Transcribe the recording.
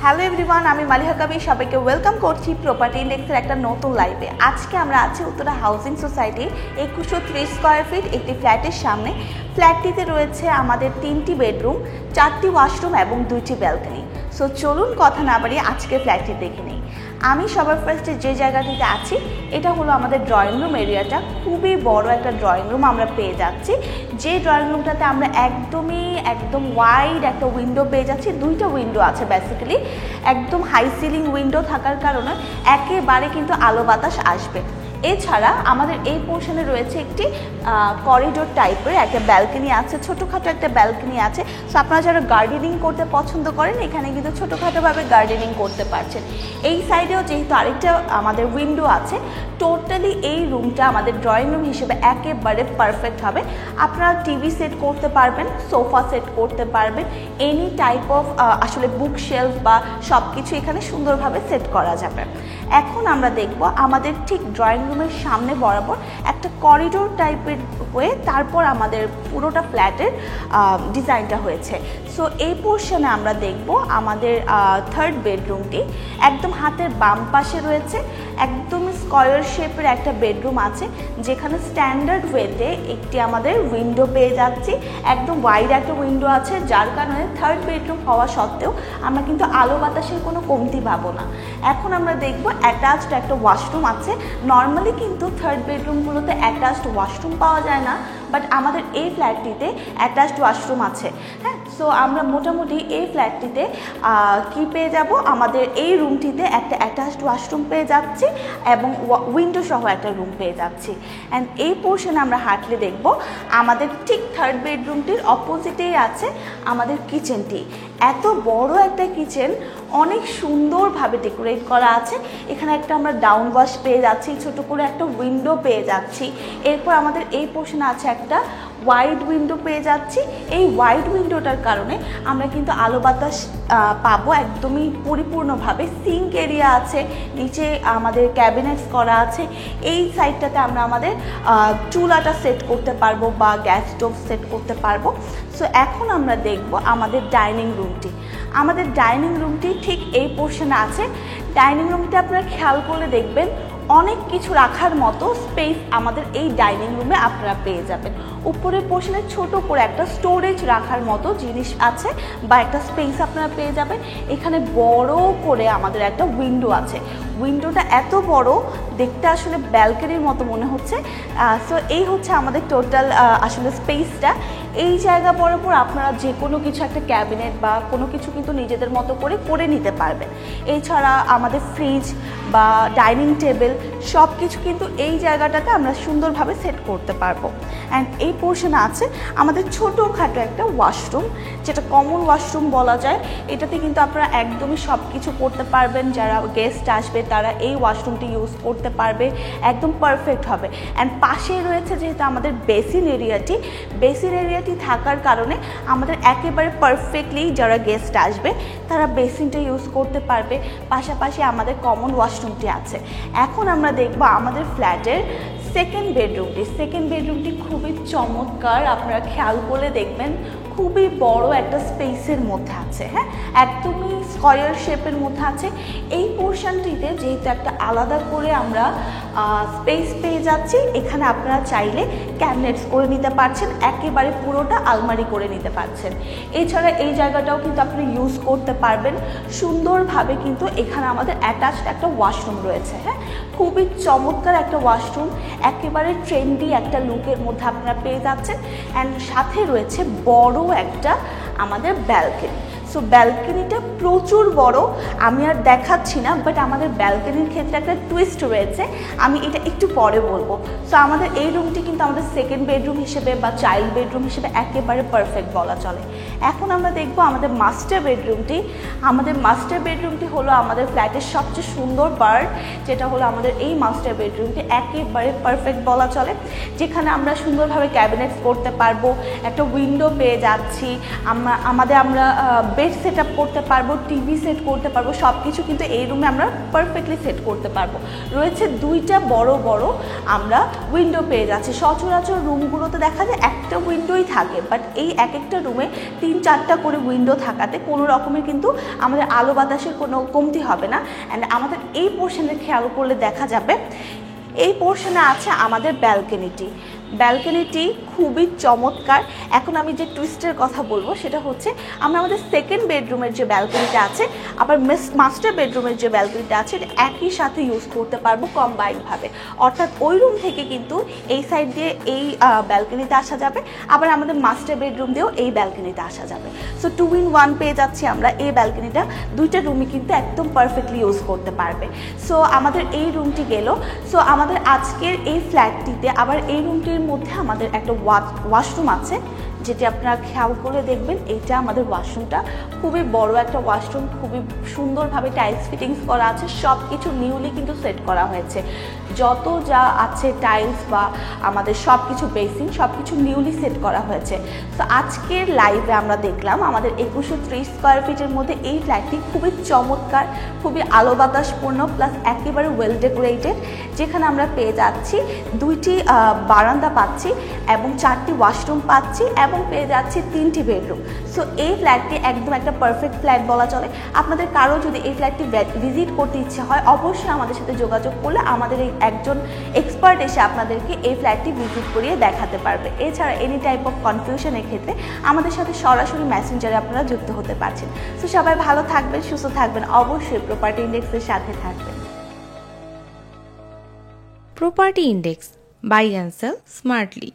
Hello everyone, আমি মালিহা কবির সবাইকে welcome করছি প্রপার্টি ইন্ডেক্সের একটা নতুন লাইভে। আজকে আমরা আছি Uttara housing society 2130 square feet একটি ফ্ল্যাটের সামনে। ফ্ল্যাটটিতে রয়েছে আমাদের 3টি বেডরুম, 4টি ওয়াশরুম এবং 2টি ব্যালকনি। সো চলুন কথা না বাড়িয়ে আজকে ফ্ল্যাটটি দেখে নিই। আমি সবার ফার্স্টে যে জায়গাটিতে আছি এটা হলো আমাদের ড্রয়িং রুম এরিয়াটা। খুবই বড় একটা ড্রয়িং রুম আমরা পেয়ে যাচ্ছি। যে ড্রয়িং রুমটাতে আমরা একদম ওয়াইড একটা উইন্ডো পেয়ে যাচ্ছি। 2টা উইন্ডো আছে বেসিক্যালি, একদম হাই সিলিং উইন্ডো থাকার কারণে একেবারে কিন্তু আলো বাতাস আসবে। এছাড়া আমাদের এই পোর্শনে রয়েছে একটি করিডোর টাইপের একটা ব্যালকনি আছে, ছোটোখাটো একটা ব্যালকনি আছে। সো আপনারা যারা গার্ডেনিং করতে পছন্দ করেন এখানে কিন্তু ছোটোখাটোভাবে গার্ডেনিং করতে পারছেন। এই সাইডেও যেহেতু আরেকটা আমাদের উইন্ডো আছে, টোটালি এই রুমটা আমাদের ড্রয়িং রুম হিসেবে একেবারে পারফেক্ট হবে। আপনারা টিভি সেট করতে পারবেন, সোফা সেট করতে পারবেন, এনি টাইপ অফ আসলে বুক শেলফ বা সব কিছু এখানে সুন্দরভাবে সেট করা যাবে। এখন আমরা দেখব আমাদের ঠিক ড্রয়িং রুমের সামনে বরাবর একটা করিডোর টাইপের হয়ে তারপর আমাদের পুরোটা ফ্ল্যাটের ডিজাইনটা হয়েছে। সো এই পোর্শনে আমরা দেখব আমাদের 3rd বেডরুমটি একদম হাতের বাম পাশে রয়েছে। একদম স্কোয়ার শেপের একটা বেডরুম আছে যেখানে স্ট্যান্ডার্ড ওয়েতে একটি আমাদের উইন্ডো পেয়ে যাচ্ছি। একদম ওয়াইড একটা উইন্ডো আছে, যার কারণে 3rd বেডরুম হওয়া সত্ত্বেও আমরা কিন্তু আলো বাতাসের কোনো কমতি পাবো না। এখন আমরা দেখব অ্যাটাচড একটা ওয়াশরুম আছে। নর্মালি কিন্তু 3rd বেডরুমগুলোতে অ্যাটাচড ওয়াশরুম পাওয়া যায় না, বাট আমাদের এই ফ্ল্যাটটিতে অ্যাটাচড ওয়াশরুম আছে। হ্যাঁ, সো আমরা মোটামুটি এই ফ্ল্যাটটিতে কি পেয়ে যাব, আমাদের এই রুমটিতে একটা অ্যাটাচড ওয়াশরুম পেয়ে যাচ্ছি এবং উইন্ডো সহ একটা রুম পেয়ে যাচ্ছি। অ্যান্ড এই পোর্শনে আমরা হাঁটলে দেখব আমাদের ঠিক 3rd বেডরুমটির অপোজিটেই আছে আমাদের কিচেনটি। এত বড় একটা কিচেন, অনেক সুন্দরভাবে ডেকোরেট করা আছে। এখানে একটা আমরা ডাউন ওয়াশ পেয়ে যাচ্ছি, ছোট করে একটা উইন্ডো পেয়ে যাচ্ছি। এরপর আমাদের এই পোর্শনে আছে একটা ওয়াইড উইন্ডো পেয়ে যাচ্ছি। এই ওয়াইড উইন্ডোটার কারণে আমরা কিন্তু আলো বাতাস পাবো একদমই পরিপূর্ণভাবে। সিঙ্ক এরিয়া আছে, নিচে আমাদের ক্যাবিনেটস করা আছে। এই সাইডটাতে আমরা আমাদের চুলাটা সেট করতে পারবো বা গ্যাস স্টোভ সেট করতে পারবো। সো এখন আমরা দেখব আমাদের ডাইনিং রুমটি। আমাদের ডাইনিং রুমটি ঠিক এই পোর্শনে আছে। ডাইনিং রুমটি আপনারা খেয়াল করলে দেখবেন অনেক কিছু রাখার মতো স্পেস আমাদের এই ডাইনিং রুমে আপনারা পেয়ে যাবেন। উপরের পোর্শনে ছোট করে একটা স্টোরেজ রাখার মতো জিনিস আছে বা একটা স্পেস আপনারা পেয়ে যাবেন। এখানে বড় করে আমাদের একটা উইন্ডো আছে। উইন্ডোটা এত বড়, দেখতে আসলে ব্যালকনির মতো মনে হচ্ছে। সো এই হচ্ছে আমাদের টোটাল আসলে স্পেসটা। এই জায়গা বরাবর আপনারা যে কোনো কিছু, একটা ক্যাবিনেট বা কোনো কিছু কিন্তু নিজেদের মতো করে নিতে পারবেন। এছাড়া আমাদের ফ্রিজ বা ডাইনিং টেবিল সব কিছু কিন্তু এই জায়গাটাতে আমরা সুন্দরভাবে সেট করতে পারবো। অ্যান্ড এই পোর্শনে আছে আমাদের ছোটোখাটো একটা ওয়াশরুম, যেটা কমন ওয়াশরুম বলা যায়। এটাতে কিন্তু আপনারা একদমই সব কিছু করতে পারবেন। যারা গেস্ট আসবে তারা এই ওয়াশরুমটি ইউজ করতে পারবে, একদম পারফেক্ট হবে। অ্যান্ড পাশেই রয়েছে যেহেতু আমাদের বেসিন এরিয়াটি থাকার কারণে আমাদের একেবারে পারফেক্টলি যারা গেস্ট আসবে তারা বেসিনটা ইউজ করতে পারবে। পাশাপাশি আমাদের কমন ওয়াশরুমটি আছে। এখন আমরা দেখব আমাদের ফ্ল্যাটের সেকেন্ড বেডরুমটি খুবই চমৎকার। আপনারা খেয়াল করে দেখবেন খুবই বড় একটা স্পেসের মধ্যে আছে। হ্যাঁ, একদমই স্কোয়ার শেপের মধ্যে আছে। এই পোর্শনটিতে যেহেতু একটা আলাদা করে আমরা স্পেস পেয়ে যাচ্ছি, এখানে আপনারা চাইলে ক্যাবিনেটস করে নিতে পারছেন, একেবারে পুরোটা আলমারি করে নিতে পারছেন। এছাড়া এই জায়গাটাও কিন্তু আপনি ইউজ করতে পারবেন সুন্দরভাবে। কিন্তু এখানে আমাদের অ্যাটাচড একটা ওয়াশরুম রয়েছে। হ্যাঁ, খুবই চমৎকার একটা ওয়াশরুম, একেবারে ট্রেন্ডি একটা লুকের মধ্যে আপনারা পেয়ে যাচ্ছেন। অ্যান্ড সাথে রয়েছে বড় একটা আমাদের ব্যালকনি। সো ব্যালকনিটা প্রচুর বড়, আমি আর দেখাচ্ছি না, বাট আমাদের ব্যালকনির ক্ষেত্রে একটা টুইস্ট রয়েছে, আমি এটা একটু পরে বলবো। সো আমাদের এই রুমটি কিন্তু আমাদের সেকেন্ড বেডরুম হিসেবে বা চাইল্ড বেডরুম হিসেবে একেবারে পারফেক্ট বলা চলে। এখন আমরা দেখব আমাদের মাস্টার বেডরুমটি হলো আমাদের ফ্ল্যাটের সবচেয়ে সুন্দর পার্ট, যেটা হলো আমাদের এই মাস্টার বেডরুমটি একেবারে পারফেক্ট বলা চলে, যেখানে আমরা সুন্দরভাবে ক্যাবিনেটস করতে পারবো। একটা উইন্ডো পেয়ে যাচ্ছি। আমরা বেড সেট আপ করতে পারবো, টিভি সেট করতে পারবো, সব কিছু কিন্তু এই রুমে আমরা পারফেক্টলি সেট করতে পারবো। রয়েছে দুইটা বড় বড় আমরা উইন্ডো পেয়ে যাচ্ছি। সচরাচর রুমগুলোতে দেখা যায় একটা উইন্ডোই থাকে, বাট এই এক একটা রুমে 3-4টা করে উইন্ডো থাকাতে কোনো রকমের কিন্তু আমাদের আলো বাতাসের কোনো কমতি হবে না। অ্যান্ড আমাদের এই পোর্শনে খেয়াল করলে দেখা যাবে এই পোর্শনে আছে আমাদের ব্যালকনিটি খুবই চমৎকার। এখন আমি যে টুইস্টের কথা বলবো সেটা হচ্ছে আমরা আমাদের সেকেন্ড বেডরুমের যে ব্যালকনিটা আছে, আবার মাস্টার বেডরুমের যে ব্যালকনিটা আছে, এটা একই সাথে ইউজ করতে পারবো কম্বাইনভাবে। অর্থাৎ ওই রুম থেকে কিন্তু এই সাইড দিয়ে এই ব্যালকনিতে আসা যাবে, আবার আমাদের মাস্টার বেডরুম দিয়েও এই ব্যালকনিতে আসা যাবে। সো 2 in 1 পেয়ে যাচ্ছি আমরা। এই ব্যালকনিটা দুইটা রুমই কিন্তু একদম পারফেক্টলি ইউজ করতে পারবে। সো আমাদের এই রুমটি গেল। সো আমাদের আজকের এই ফ্ল্যাটটিতে আবার এই রুমটির মধ্যে আমাদের একটা ওয়াশরুম আছে, যেটি আপনারা খেয়াল করে দেখবেন। এইটা আমাদের ওয়াশরুমটা খুবই বড় একটা ওয়াশরুম, খুবই সুন্দরভাবে টাইলস ফিটিংস করা আছে, সব কিছু নিউলি কিন্তু সেট করা হয়েছে। যত যা আছে টাইলস বা আমাদের সব কিছু বেসিন সব কিছু নিউলি সেট করা হয়েছে। তো আজকের লাইভে আমরা দেখলাম আমাদের 2130 স্কোয়ার ফিটের মধ্যে এই ফ্ল্যাটটি খুবই চমৎকার, খুবই আলো বাতাসপূর্ণ, প্লাস একেবারে ওয়েল ডেকোরেটেড, যেখানে আমরা পেয়ে যাচ্ছি 2টি বারান্দা পাচ্ছি এবং 4টি ওয়াশরুম পাচ্ছি এবং পেয়ে যাচ্ছি 3টি বেডরুম। সো এই ফ্ল্যাটটি একদম একটা পারফেক্ট ফ্ল্যাট বলা চলে। আপনাদের কারো যদি এই ফ্ল্যাটটি ভিজিট করতে ইচ্ছে হয়, অবশ্যই আমাদের সাথে যোগাযোগ করলে আমাদের এই একজন এক্সপার্ট এসে আপনাদেরকে এই ফ্ল্যাটটি ভিজিট করিয়ে দেখাতে পারবে। এছাড়া এনি টাইপ অফ কনফিউশনের ক্ষেত্রে আমাদের সাথে সরাসরি মেসেঞ্জারে আপনারা যুক্ত হতে পারছেন। সো সবাই ভালো থাকবেন, সুস্থ থাকবেন, অবশ্যই প্রপার্টি ইন্ডেক্সের সাথে থাকবেন। Property Index, buy and sell smartly.